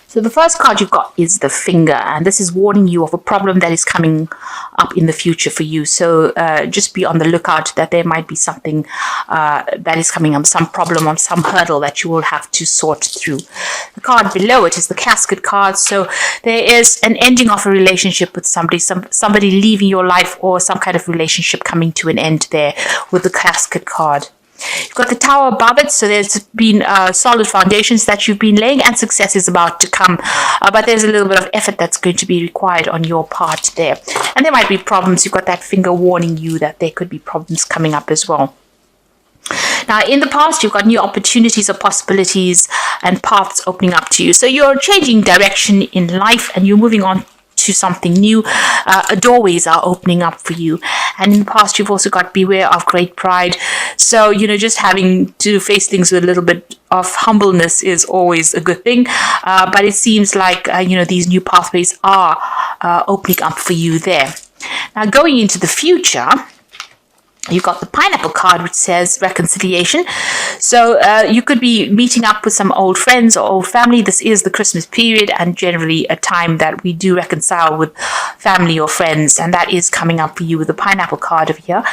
So the first card you've got is the Finger, and this is warning you of a problem that is coming up in the future for you. So just be on the lookout that there might be something that is coming up, some problem or some hurdle that you will have to sort through. The card below it is the Casket card. So there is an ending of a relationship with somebody, somebody leaving your life, or some kind of relationship coming to an end there with the Casket card. You've got the Tower above it, so there's been solid foundations that you've been laying, and success is about to come, but there's a little bit of effort that's going to be required on your part there, and there might be problems. You've got that Finger warning you that there could be problems coming up as well. Now, in the past, you've got new opportunities or possibilities and paths opening up to you, so you're changing direction in life and you're moving on to something new. Doorways are opening up for you, and in the past you've also got beware of great pride. So just having to face things with a little bit of humbleness is always a good thing, but it seems like these new pathways are opening up for you there. Now, going into the future, you've got the Pineapple card, which says reconciliation. So you could be meeting up with some old friends or old family. This is the Christmas period, and generally a time that we do reconcile with family or friends, and that is coming up for you with the Pineapple card over here.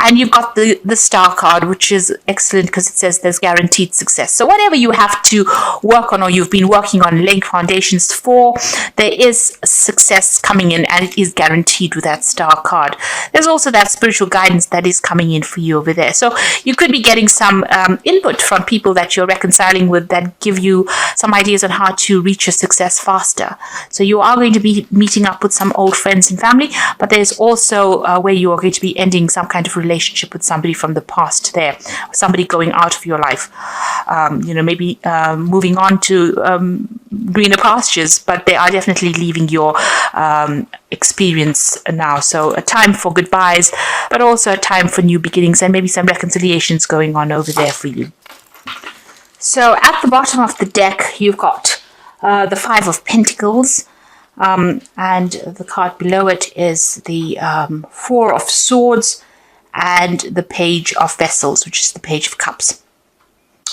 And you've got the Star card, which is excellent because it says there's guaranteed success. So whatever you have to work on, or you've been working on laying foundations for, there is success coming in, and it is guaranteed with that Star card. There's also that spiritual guidance that is coming in for you over there. So you could be getting some input from people that you're reconciling with that give you some ideas on how to reach your success faster. So you are going to be meeting up with some old friends and family, but there's also where you are going to be ending some kind of relationship with somebody from the past there, somebody going out of your life, maybe moving on to greener pastures, but they are definitely leaving your experience now. So a time for goodbyes, but also a time for new beginnings, and maybe some reconciliations going on over there for you. So at the bottom of the deck, you've got the Five of Pentacles, and the card below it is the Four of Swords, and the Page of Vessels, which is the Page of Cups,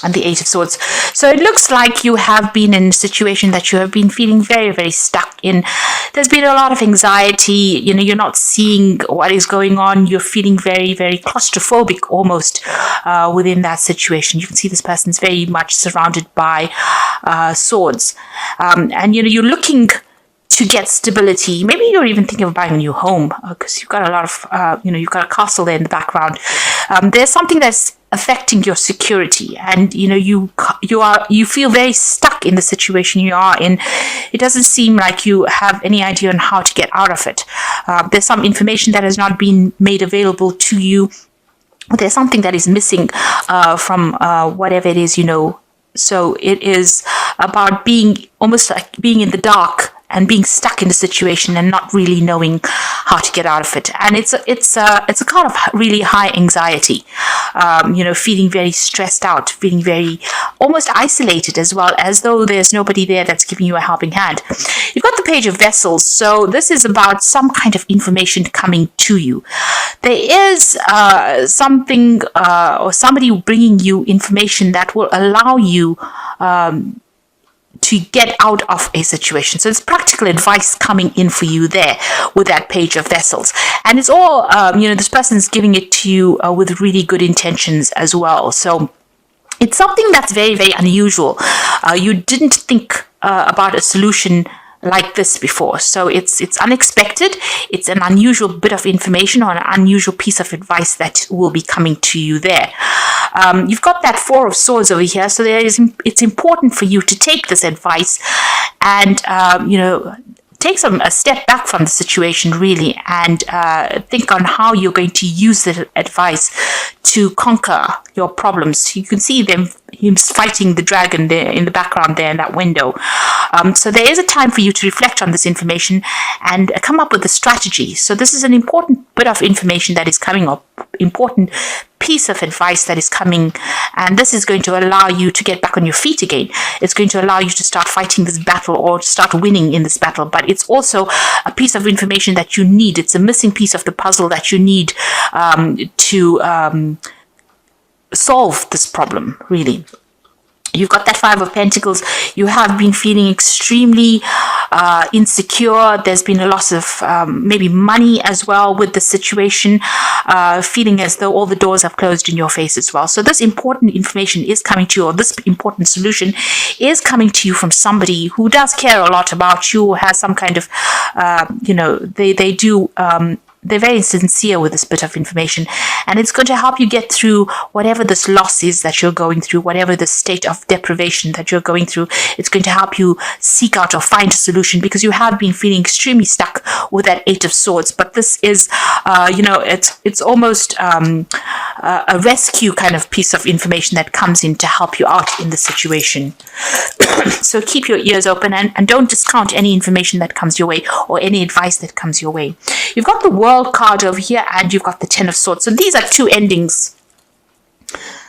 and the Eight of Swords. So it looks like you have been in a situation that you have been feeling very, very stuck in. There's been a lot of anxiety. You're not seeing what is going on. You're feeling very, very claustrophobic almost within that situation. You can see this person's very much surrounded by swords. And you're looking to get stability. Maybe you're even thinking of buying a new home because you've got a lot of, you've got a castle there in the background. There's something that's affecting your security, and you feel very stuck in the situation you are in. It doesn't seem like you have any idea on how to get out of it. There's some information that has not been made available to you. There's something that is missing from whatever it is. So it is about being almost like being in the dark and being stuck in the situation and not really knowing how to get out of it. And it's a kind of really high anxiety, feeling very stressed out, feeling very almost isolated, as well, as though there's nobody there that's giving you a helping hand. You've got the Page of Vessels, so this is about some kind of information coming to you. There is something or somebody bringing you information that will allow you to get out of a situation. So it's practical advice coming in for you there with that Page of Vessels. And it's all, this person's giving it to you with really good intentions as well. So it's something that's very, very unusual. You didn't think about a solution like this before. So it's unexpected. It's an unusual bit of information or an unusual piece of advice that will be coming to you there. You've got that Four of Swords over here. So it's important for you to take this advice and, take a step back from the situation really, and think on how you're going to use the advice to conquer your problems. You can see him fighting the dragon there in the background there in that window. So there is a time for you to reflect on this information and come up with a strategy. So this is an important bit of information that is coming up, important piece of advice that is coming, and this is going to allow you to get back on your feet again. It's going to allow you to start fighting this battle or to start winning in this battle, but it's also a piece of information that you need. It's a missing piece of the puzzle that you need to solve this problem, really. You've got that Five of Pentacles. You have been feeling extremely insecure. There's been a loss of maybe money as well with the situation, feeling as though all the doors have closed in your face as well. So this important information is coming to you, or this important solution is coming to you from somebody who does care a lot about you, has some kind of, they do... they're very sincere with this bit of information, and it's going to help you get through whatever this loss is that you're going through, whatever the state of deprivation that you're going through. It's going to help you seek out or find a solution, because you have been feeling extremely stuck with that Eight of Swords. But this is, it's almost a rescue kind of piece of information that comes in to help you out in the situation. So keep your ears open and don't discount any information that comes your way or any advice that comes your way. You've got the World card over here, and you've got the Ten of Swords. So these are two endings.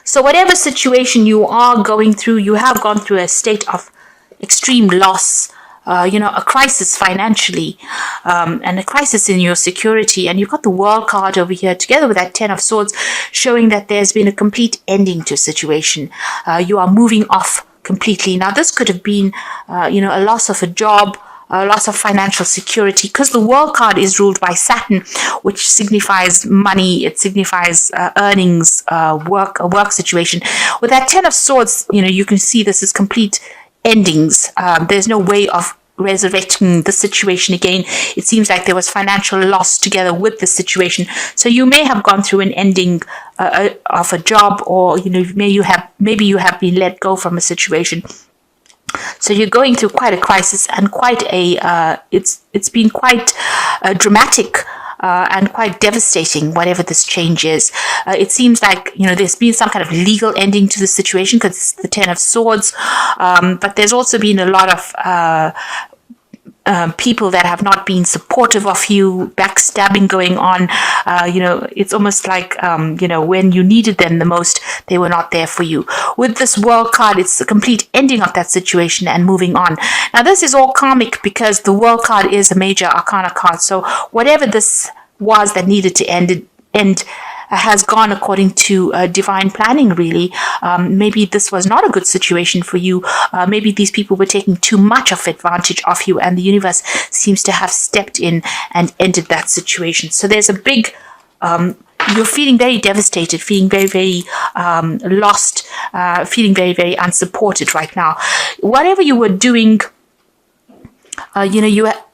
So whatever situation you are going through, you have gone through a state of extreme loss, a crisis financially, and a crisis in your security. And you've got the World card over here together with that Ten of Swords, showing that there's been a complete ending to a situation. You are moving off completely. Now, this could have been, a loss of a job, loss of financial security, because the World card is ruled by Saturn, which signifies money. It signifies earnings, a work situation. With that Ten of Swords, you can see this is complete endings. There's no way of resurrecting the situation again. It seems like there was financial loss together with the situation. So you may have gone through an ending of a job, or maybe you have been let go from a situation. So you're going through quite a crisis and quite it's been quite dramatic and quite devastating, whatever this change is. It seems like, there's been some kind of legal ending to the situation because it's the Ten of Swords, but there's also been a lot of people that have not been supportive of you, backstabbing going on. It's almost like, when you needed them the most, they were not there for you. With this World card, it's the complete ending of that situation and moving on. Now, this is all karmic because the World card is a major arcana card. So whatever this was that needed to end has gone according to divine planning, really. Maybe this was not a good situation for you. Maybe these people were taking too much of advantage of you, and the universe seems to have stepped in and ended that situation. So there's a big... you're feeling very devastated, feeling very, very lost, feeling very, very unsupported right now. Whatever you were doing...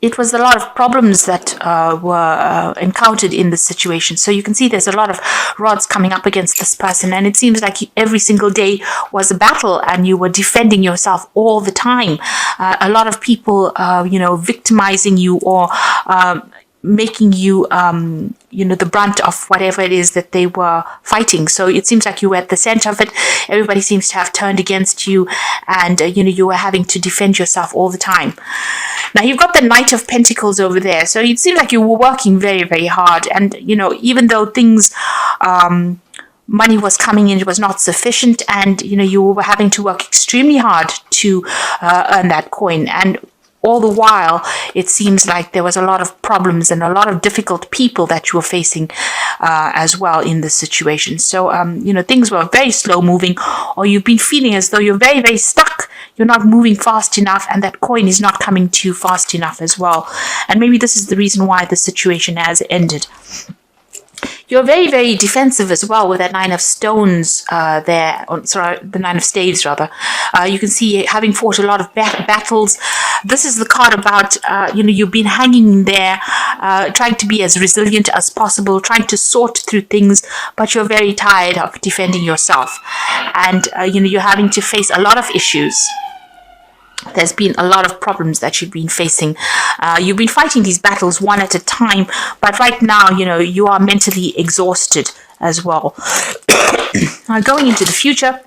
it was a lot of problems that were encountered in this situation. So you can see there's a lot of rods coming up against this person, and it seems like every single day was a battle, and you were defending yourself all the time. A lot of people, victimizing you or making you, the brunt of whatever it is that they were fighting. So it seems like you were at the center of it. Everybody seems to have turned against you, and, you were having to defend yourself all the time. Now, you've got the Knight of Pentacles over there. So it seems like you were working very, very hard. And, even though things... money was coming in, it was not sufficient, and, you were having to work extremely hard to earn that coin. And all the while, it seems like there was a lot of problems and a lot of difficult people that you were facing as well in this situation. So, things were very slow moving, or you've been feeling as though you're very, very stuck. You're not moving fast enough, and that coin is not coming to you fast enough as well. And maybe this is the reason why the situation has ended. You're very, very defensive as well with that Nine of Stones there. The Nine of Staves, rather. You can see having fought a lot of battles. This is the card about, you've been hanging there, trying to be as resilient as possible, trying to sort through things, but you're very tired of defending yourself. And, you're having to face a lot of issues. There's been a lot of problems that you've been facing. You've been fighting these battles one at a time, but right now, you are mentally exhausted as well. Now, going into the future,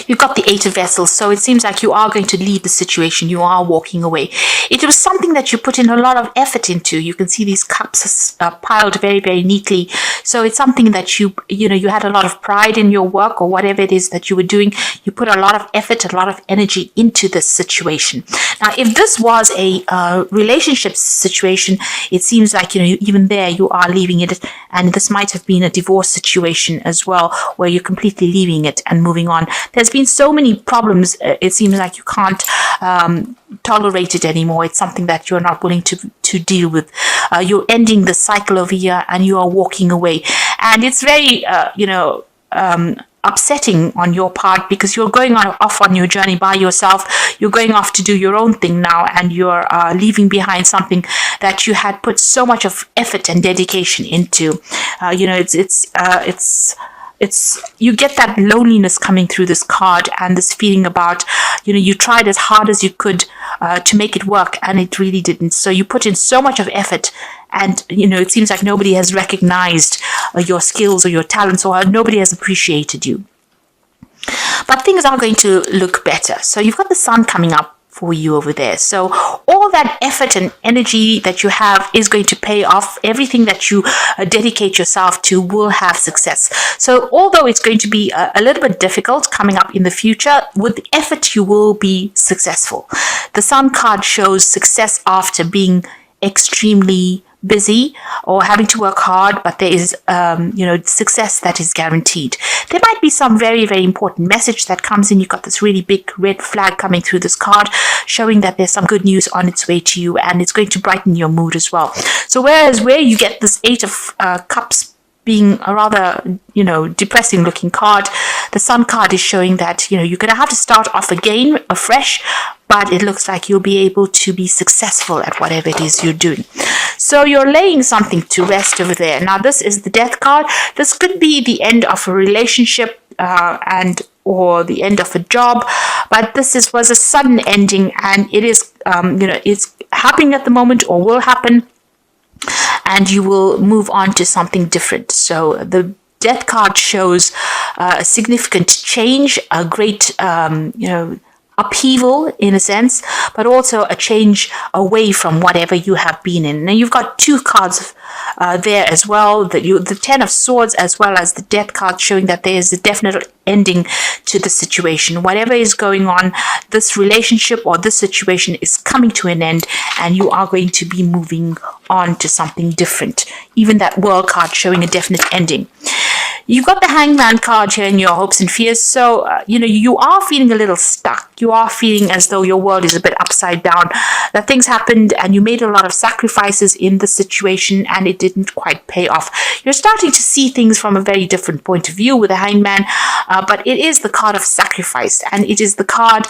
you've got the Eight of Vessels, so it seems like you are going to leave the situation. You are walking away. It was something that you put in a lot of effort into. You can see these cups are piled very, very neatly. So it's something that you had a lot of pride in your work or whatever it is that you were doing. You put a lot of effort, a lot of energy into this situation. Now, if this was a relationship situation, it seems like, even there you are leaving it, and this might have been a divorce situation as well, where you're completely leaving it and moving on. There's been so many problems. It seems like you can't tolerate it anymore. It's something that you're not willing to deal with. You're ending the cycle over here and you are walking away. And it's very, upsetting on your part, because you're going off on your journey by yourself. You're going off to do your own thing now, and you're leaving behind something that you had put so much of effort and dedication into. You get that loneliness coming through this card, and this feeling about, you tried as hard as you could to make it work, and it really didn't. So you put in so much of effort, and it seems like nobody has recognized your skills or your talents, or nobody has appreciated you. But things are going to look better. So you've got the sun coming up for you over there. So all that effort and energy that you have is going to pay off. Everything that you dedicate yourself to will have success. So although it's going to be a little bit difficult coming up in the future, with effort you will be successful. The sun card shows success after being extremely busy or having to work hard, but there is success that is guaranteed. There might be some very, very important message that comes in. You've got this really big red flag coming through this card, showing that there's some good news on its way to you, and it's going to brighten your mood as well. So whereas where you get this 8 of Cups being a rather, depressing looking card, the sun card is showing that, you're going to have to start off again, afresh, but it looks like you'll be able to be successful at whatever it is you're doing. So you're laying something to rest over there. Now, this is the Death card. This could be the end of a relationship or the end of a job, but this was a sudden ending, and it is, it's happening at the moment or will happen, and you will move on to something different. So the Death card shows a significant change, a great, upheaval in a sense, but also a change away from whatever you have been in. Now you've got 2 cards there as well, the 10 of Swords as well as the Death card, showing that there is a definite ending to the situation. Whatever is going on, this relationship or this situation is coming to an end, and you are going to be moving on to something different. Even that World card showing a definite ending. You've got the Hangman card here in your hopes and fears. So, you are feeling a little stuck. You are feeling as though your world is a bit upside down. That things happened and you made a lot of sacrifices in the situation and it didn't quite pay off. You're starting to see things from a very different point of view with the Hangman, but it is the card of sacrifice, and it is the card,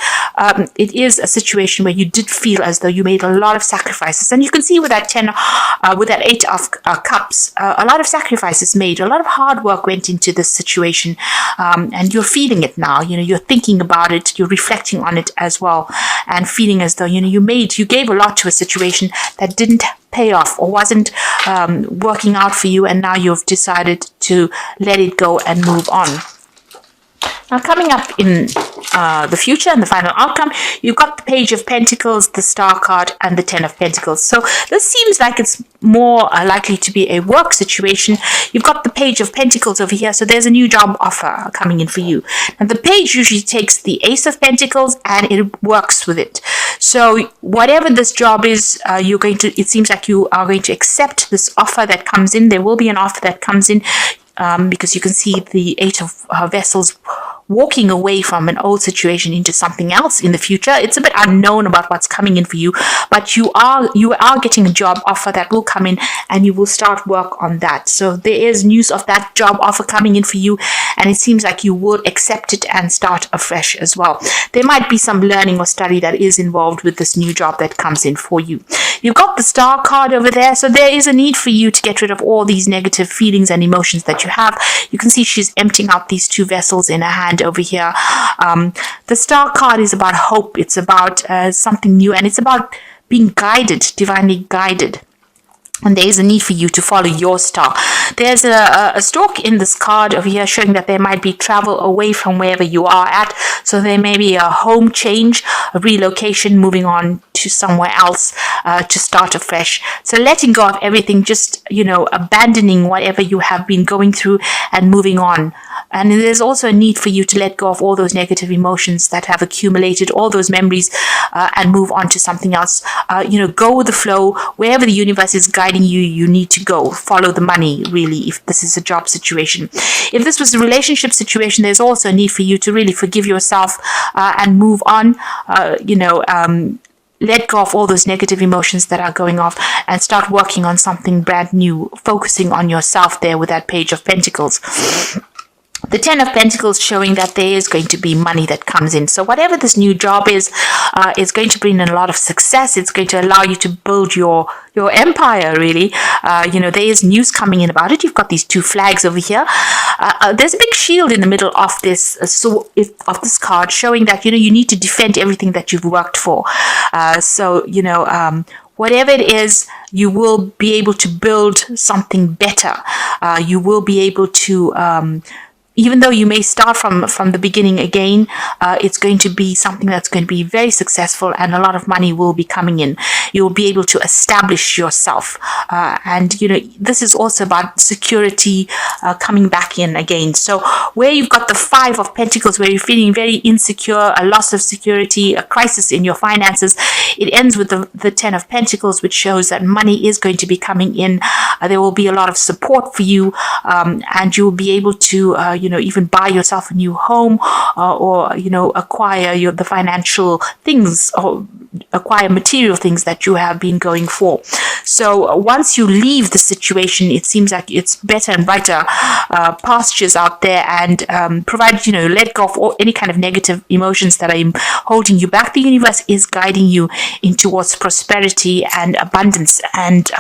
it is a situation where you did feel as though you made a lot of sacrifices. And you can see with that 8 of Cups, a lot of sacrifices made, a lot of hard work went into this situation, and you're feeling it now. You're thinking about it, you're reflecting on it as well, and feeling as though you gave a lot to a situation that didn't pay off or wasn't working out for you, and now you've decided to let it go and move on. Now, coming up in the future and the final outcome, you've got the Page of Pentacles, the Star card, and the 10 of Pentacles. So this seems like it's more likely to be a work situation. You've got the Page of Pentacles over here, so there's a new job offer coming in for you. And the page usually takes the Ace of Pentacles and it works with it. So whatever this job is, it seems like you are going to accept this offer that comes in. There will be an offer that comes in, because you can see the 8 of Vessels walking away from an old situation into something else in the future. It's a bit unknown about what's coming in for you, but you are getting a job offer that will come in, and you will start work on that. So there is news of that job offer coming in for you, and it seems like you will accept it and start afresh as well. There might be some learning or study that is involved with this new job that comes in for you. You've got the Star card over there, so there is a need for you to get rid of all these negative feelings and emotions that you have. You can see she's emptying out these 2 vessels in her hand over here. The Star card is about hope. It's about something new, and it's about being guided, divinely guided. And there is a need for you to follow your star. There's a stalk in this card over here showing that there might be travel away from wherever you are at. So there may be a home change, a relocation, moving on to somewhere else to start afresh. So letting go of everything, just, abandoning whatever you have been going through and moving on. And there's also a need for you to let go of all those negative emotions that have accumulated, all those memories, and move on to something else. Go with the flow. Wherever the universe is guiding you, you need to go. Follow the money. really, if this is a job situation. If this was a relationship situation, there's also a need for you to really forgive yourself and move on. Let go of all those negative emotions that are going off and start working on something brand new, focusing on yourself there with that Page of Pentacles. The Ten of Pentacles showing that there is going to be money that comes in. So whatever this new job is going to bring in a lot of success. It's going to allow you to build your empire, really. There is news coming in about it. You've got these two flags over here. There's a big shield in the middle of this of this card showing that, you need to defend everything that you've worked for. Whatever it is, you will be able to build something better. You will be able to even though you may start from the beginning again, it's going to be something that's going to be very successful, and a lot of money will be coming in. You'll be able to establish yourself. This is also about security coming back in again. So where you've got the Five of Pentacles, where you're feeling very insecure, a loss of security, a crisis in your finances, it ends with the Ten of Pentacles, which shows that money is going to be coming in. There will be a lot of support for you, and you'll be able to even buy yourself a new home, or acquire the financial things, or acquire material things that you have been going for. So once you leave the situation, it seems like it's better and brighter pastures out there, and provided let go of any kind of negative emotions that are holding you back. The universe is guiding you in towards prosperity and abundance, and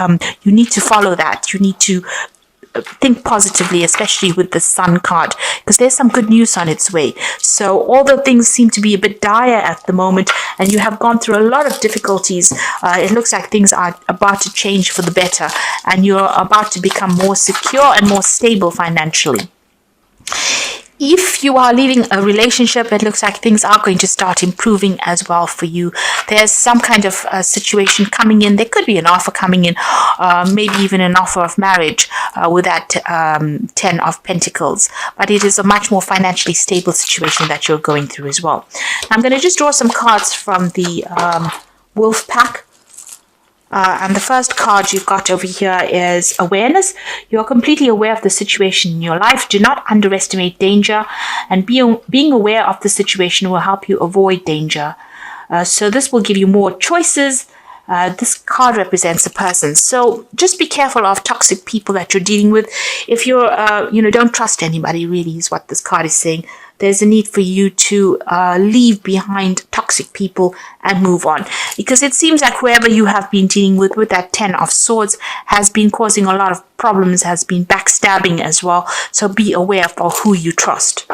you need to follow that. You need to think positively, especially with the Sun card, because there's some good news on its way. So although things seem to be a bit dire at the moment, and you have gone through a lot of difficulties, it looks like things are about to change for the better, and you're about to become more secure and more stable financially. If you are leaving a relationship, it looks like things are going to start improving as well for you. There's some kind of situation coming in. There could be an offer coming in, maybe even an offer of marriage with that Ten of Pentacles. But it is a much more financially stable situation that you're going through as well. I'm going to just draw some cards from the Wolf Pack. And the first card you've got over here is awareness. You're completely aware of the situation in your life. Do not underestimate danger, and being aware of the situation will help you avoid danger. So this will give you more choices. This card represents a person. So just be careful of toxic people that you're dealing with. If you're, don't trust anybody, really, is what this card is saying. There's a need for you to leave behind toxic people and move on, because it seems like whoever you have been dealing with that Ten of Swords has been causing a lot of problems, has been backstabbing as well. So be aware of who you trust.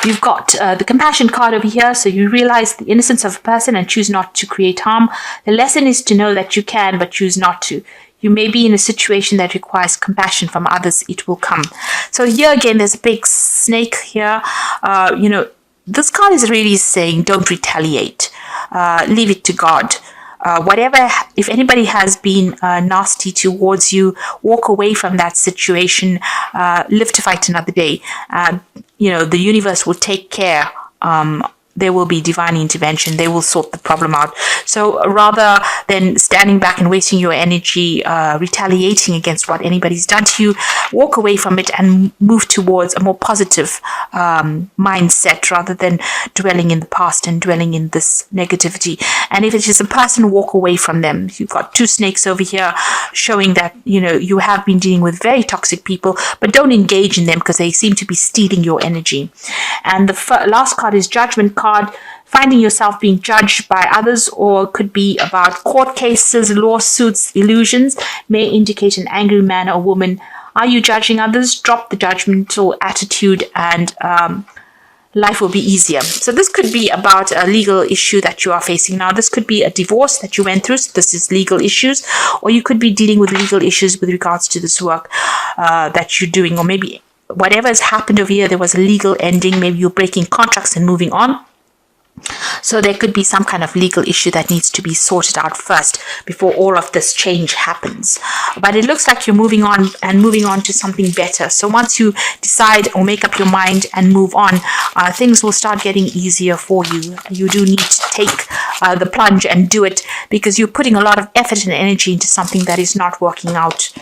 You've got the Compassion card over here. So you realize the innocence of a person and choose not to create harm. The lesson is to know that you can, but choose not to. You may be in a situation that requires compassion from others. It will come. So here again, there's a big snake here. This card is really saying don't retaliate. Leave it to God. If anybody has been nasty towards you, walk away from that situation. Live to fight another day. The universe will take care. There will be divine intervention. They will sort the problem out. So rather than standing back and wasting your energy retaliating against what anybody's done to you, walk away from it and move towards a more positive mindset, rather than dwelling in the past and dwelling in this negativity. And if it is a person, walk away from them. You've got two snakes over here showing that you have been dealing with very toxic people, but don't engage in them because they seem to be stealing your energy. And the last card is Judgment card. Finding yourself being judged by others, or could be about court cases, lawsuits, illusions, may indicate an angry man or woman. Are you judging others? Drop the judgmental attitude, and life will be easier. So this could be about a legal issue that you are facing now. This could be a divorce that you went through. So this is legal issues, or you could be dealing with legal issues with regards to this work that you're doing, or maybe whatever has happened over here, there was a legal ending. Maybe you're breaking contracts and moving on. So there could be some kind of legal issue that needs to be sorted out first before all of this change happens. But it looks like you're moving on to something better. So once you decide or make up your mind and move on, things will start getting easier for you. You do need to take the plunge and do it, because you're putting a lot of effort and energy into something that is not working out.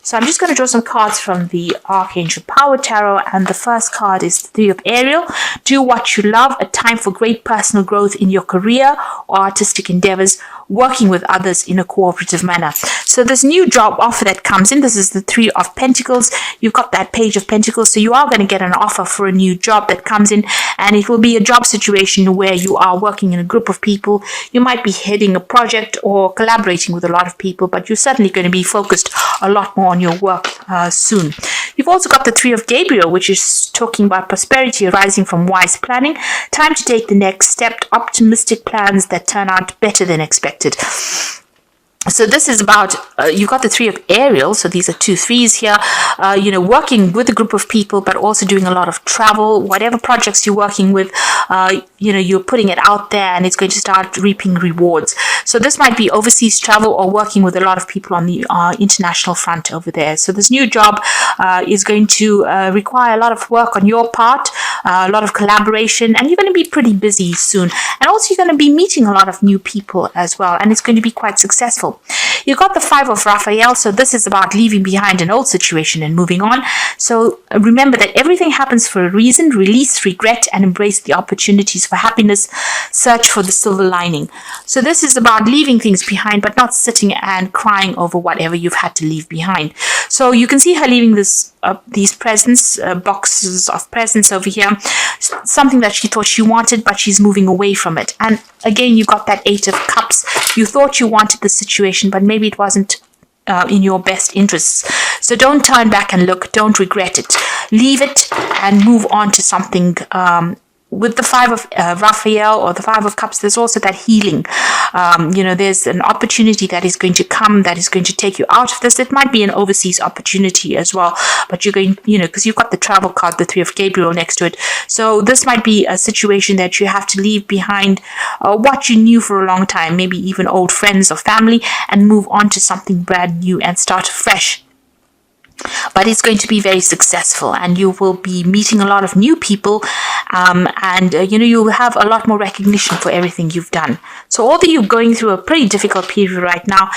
So I'm just going to draw some cards from the Archangel Power Tarot, and the first card is the Three of Ariel. Do what you love, a time for great personal growth in your career or artistic endeavors, working with others in a cooperative manner. So this new job offer that comes in, this is the Three of Pentacles. You've got that Page of Pentacles, so you are going to get an offer for a new job that comes in, and it will be a job situation where you are working in a group of people. You might be heading a project or collaborating with a lot of people, but you're certainly going to be focused a lot more on your work soon. You've also got the Three of Gabriel, which is talking about prosperity arising from wise planning. Time to take the next step, optimistic plans that turn out better than expected. So this is about, you've got the Three of Ariel, so these are 2 threes here, working with a group of people, but also doing a lot of travel. Whatever projects you're working with, you're putting it out there, and it's going to start reaping rewards. So this might be overseas travel or working with a lot of people on the international front over there. So this new job is going to require a lot of work on your part, a lot of collaboration, and you're going to be pretty busy soon. And also you're going to be meeting a lot of new people as well, and it's going to be quite successful. You've got the Five of Raphael, so this is about leaving behind an old situation and moving on. So remember that everything happens for a reason. Release regret and embrace the opportunities for happiness. Search for the silver lining. So this is about leaving things behind, but not sitting and crying over whatever you've had to leave behind. So you can see her leaving these presents, boxes of presents over here, something that she thought she wanted, but she's moving away from it. And again, you got that Eight of Cups. You thought you wanted the situation, but maybe it wasn't in your best interests. So don't turn back and look. Don't regret it. Leave it and move on to something. With the Five of Raphael or the Five of Cups, there's also that healing. There's an opportunity that is going to come that is going to take you out of this. It might be an overseas opportunity as well, but you're going, because you've got the travel card, the Three of Gabriel next to it. So this might be a situation that you have to leave behind what you knew for a long time, maybe even old friends or family, and move on to something brand new and start fresh. But it's going to be very successful, and you will be meeting a lot of new people, and you will have a lot more recognition for everything you've done. So although you're going through a pretty difficult period right now,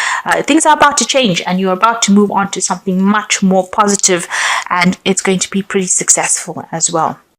things are about to change, and you're about to move on to something much more positive, and it's going to be pretty successful as well.